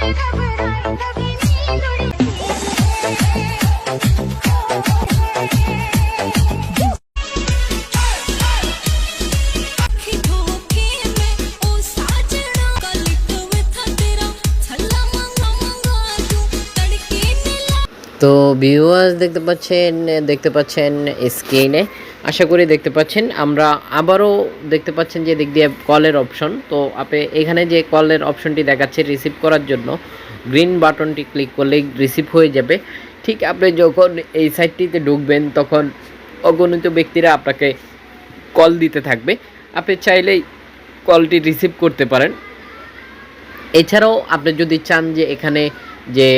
তো ভিউয়ার্স দেখতে পাচ্ছেন স্ক্রিনে, আশা করি দেখতে পাচ্ছেন। আমরা আবারও দেখতে পাচ্ছেন যে দিক দিয়ে কলের অপশন। তো আপনি এখানে যে কলের অপশনটি দেখাচ্ছে রিসিভ করার জন্য গ্রিন বাটনটি ক্লিক করলেই রিসিভ হয়ে যাবে। ঠিক আপনি যখন এই সাইটটিতে ঢুকবেন তখন অগণিত ব্যক্তিরা আপনাকে কল দিতে থাকবে, আপনি চাইলেই কলটি রিসিভ করতে পারেন। এছাড়াও আপনি যদি চান যে এখানে যে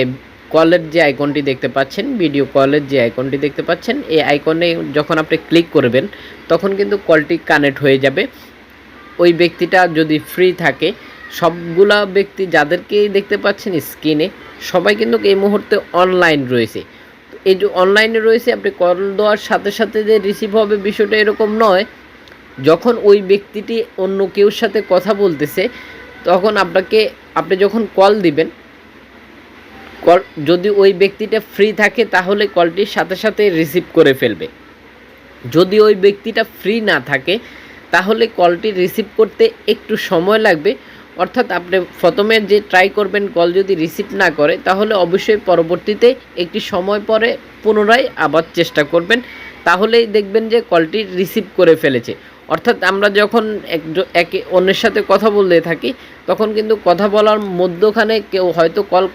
কলের যে আইকনটি দেখতে পাচ্ছেন, ভিডিও কলের যে আইকনটি দেখতে পাচ্ছেন, এই আইকনে যখন আপনি ক্লিক করবেন তখন কিন্তু কলটি কানেক্ট হয়ে যাবে। ওই ব্যক্তিটা যদি ফ্রি থাকে, সবগুলা ব্যক্তি যাদেরকেই দেখতে পাচ্ছেন স্ক্রিনে সবাই কিন্তু এই মুহূর্তে অনলাইন রয়েছে। এই যে অনলাইনে রয়েছে, আপনি কল দেওয়ার সাথে সাথে যে রিসিভ হবে বিষয়টা এরকম নয়। যখন ওই ব্যক্তিটি অন্য কেউর সাথে কথা বলতেছে তখন আপনি যখন কল দিবেন, কল যদি ওই ব্যক্তিটা ফ্রি থাকে তাহলে কলটির সাথে সাথে রিসিভ করে ফেলবে। যদি ওই ব্যক্তিটা ফ্রি না থাকে তাহলে কলটি রিসিভ করতে একটু সময় লাগবে। অর্থাৎ আপনি প্রথমে যে ট্রাই করবেন, কল যদি রিসিভ না করে তাহলে অবশ্যই পরবর্তীতে একটি সময় পরে পুনরায় আবার চেষ্টা করবেন, তাহলেই দেখবেন যে কলটি রিসিভ করে ফেলেছে। অর্থাৎ আমরা যখন একে অন্যের সাথে কথা বলতে থাকি তখন কিন্তু কথা বলার মধ্যখানে কেউ হয়তো কল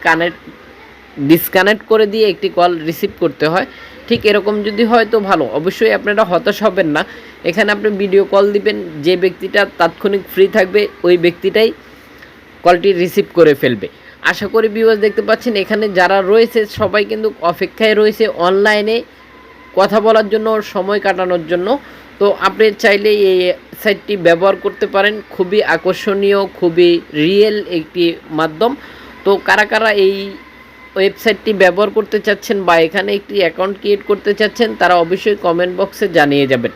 ডিসকানেক্ট করে দিয়ে একটি কল রিসিভ করতে হয়। ঠিক এরকম যদি হয় তো ভালো, অবশ্যই আপনারা হতাশ হবেন না। এখানে আপনি ভিডিও কল দিবেন, যে ব্যক্তিটা তাৎক্ষণিক ফ্রি থাকবে ওই ব্যক্তিটাই কলটি রিসিভ করে ফেলবে। আশা করি ভিউয়ার্স দেখতে পাচ্ছেন এখানে যারা রয়েছে সবাই কিন্তু অপেক্ষায় রয়েছে অনলাইনে কথা বলার জন্য, সময় কাটানোর জন্য। তো আপনি চাইলে এই সাইটটি ব্যবহার করতে পারেন, খুবই আকর্ষণীয়, খুবই রিয়েল একটি মাধ্যম। তো কারা কারা এই ওয়েবসাইটটি ব্যবহার করতে চাচ্ছেন বা এখানে একটি অ্যাকাউন্ট ক্রিয়েট করতে চাচ্ছেন তারা অবশ্যই কমেন্ট বক্সে জানিয়ে যাবেন।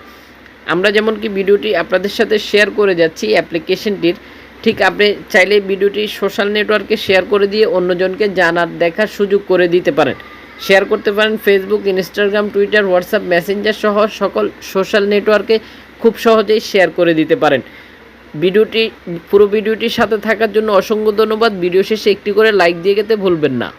আমরা যেমন কি ভিডিওটি আপনাদের সাথে শেয়ার করে যাচ্ছি অ্যাপ্লিকেশনটির, ঠিক আপনি চাইলে ভিডিওটি সোশ্যাল নেটওয়ার্কে শেয়ার করে দিয়ে অন্যজনকে জানার দেখার সুযোগ করে দিতে পারেন। শেয়ার করতে পারেন Facebook, Instagram, Twitter, WhatsApp, Messenger সহ সকল সোশ্যাল নেটওয়ার্কে খুব সহজেই শেয়ার করে দিতে পারেন। পুরো ভিডিওটির সাথে থাকার জন্য অসংখ্য ধন্যবাদ। ভিডিও শেষে একটি করে লাইক দিয়ে যেতে ভুলবেন না।